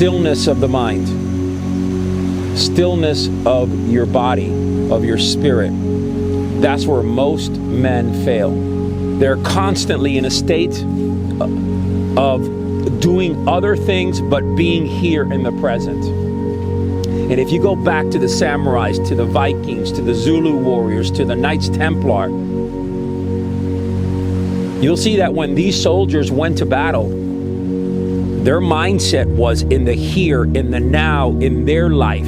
stillness of the mind, stillness of your body, of your spirit. That's where most men fail. They're constantly in a state of doing other things but being here in the present. And if you go back to the samurais, to the Vikings, to the Zulu warriors, to the Knights Templar, you'll see that when these soldiers went to battle, their mindset was in the here, in the now, in their life,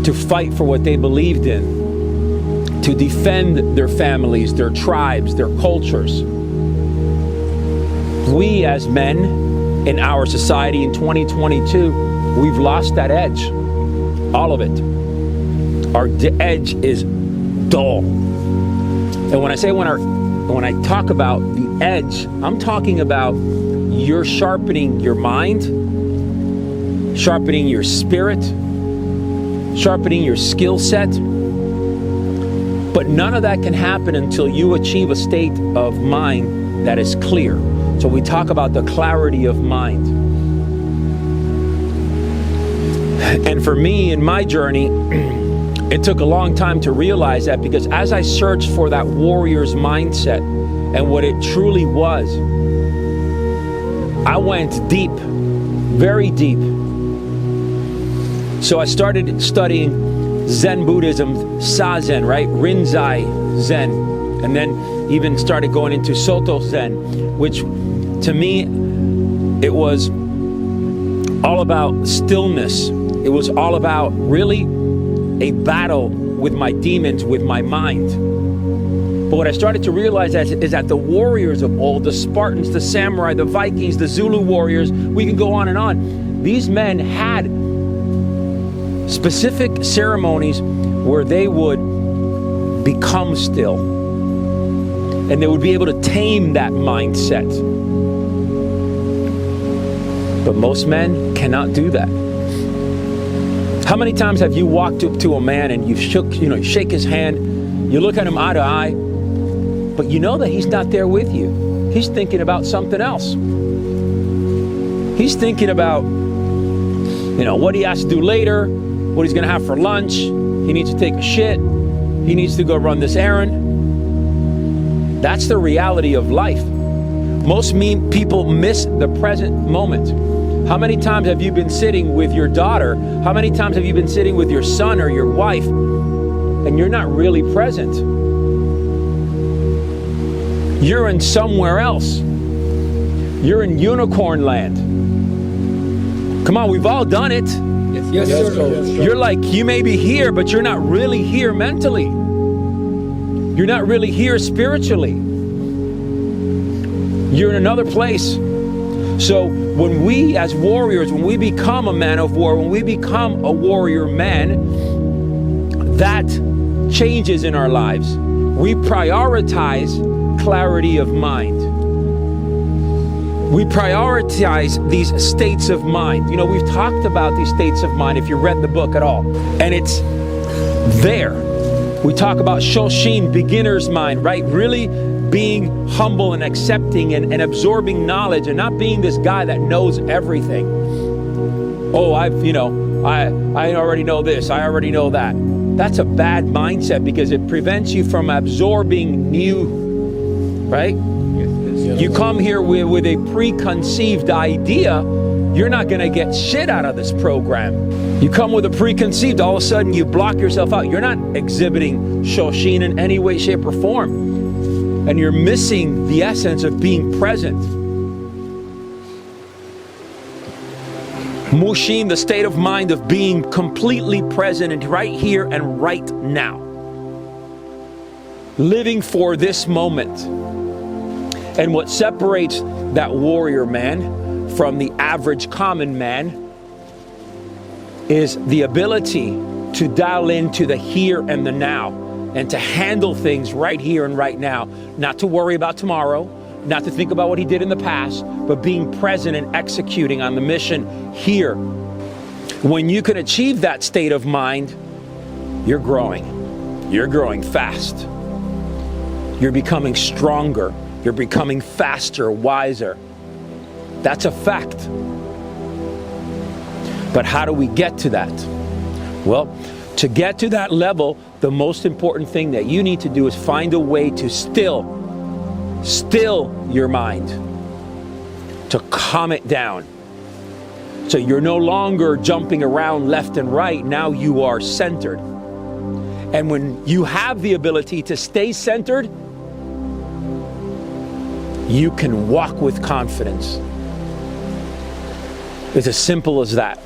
to fight for what they believed in, to defend their families, their tribes, their cultures. We as men in our society in 2022, we've lost that edge, all of it. Our edge is dull. And when I talk about the edge, I'm talking about you're sharpening your mind, sharpening your spirit, sharpening your skill set. But none of that can happen until you achieve a state of mind that is clear. So we talk about the clarity of mind. And for me, in my journey, it took a long time to realize that, because as I searched for that warrior's mindset and what it truly was, I went deep, very deep. So I started studying Zen Buddhism, Zazen, right? Rinzai Zen. And then even started going into Soto Zen, which to me, it was all about stillness. It was all about really a battle with my demons, with my mind. But what I started to realize is that the warriors of old, the Spartans, the samurai, the Vikings, the Zulu warriors, we can go on and on. These men had specific ceremonies where they would become still. And they would be able to tame that mindset. But most men cannot do that. How many times have you walked up to a man and you shake his hand, you look at him eye to eye, but you know that he's not there with you. He's thinking about something else. He's thinking about, what he has to do later, what he's gonna have for lunch. He needs to take a shit. He needs to go run this errand. That's the reality of life. Most people miss the present moment. How many times have you been sitting with your daughter? How many times have you been sitting with your son or your wife and you're not really present? You're in somewhere else. You're in unicorn land. Come on, we've all done it. Yes, sir. You're like, you may be here, but you're not really here mentally. You're not really here spiritually. You're in another place. So when we as warriors, when we become a man of war, when we become a warrior man, that changes in our lives. We prioritize clarity of mind. We prioritize these states of mind. We've talked about these states of mind if you read the book at all. And it's there. We talk about Shoshin, beginner's mind, right? Really being humble and accepting and absorbing knowledge and not being this guy that knows everything. Oh, I already know this, I already know that. That's a bad mindset because it prevents you from absorbing new, right? Yes. You come here with a preconceived idea, you're not gonna get shit out of this program. You come with a preconceived, all of a sudden you block yourself out. You're not exhibiting Shoshin in any way, shape, or form. And you're missing the essence of being present. Mushin, the state of mind of being completely present and right here and right now. Living for this moment. And what separates that warrior man from the average common man is the ability to dial into the here and the now. And to handle things right here and right now, not to worry about tomorrow, not to think about what he did in the past, but being present and executing on the mission here. When you can achieve that state of mind, you're growing. You're growing fast. You're becoming stronger. You're becoming faster, wiser. That's a fact. But how do we get to that? Well, to get to that level, the most important thing that you need to do is find a way to still your mind, to calm it down. So you're no longer jumping around left and right. Now you are centered. And when you have the ability to stay centered, you can walk with confidence. It's as simple as that.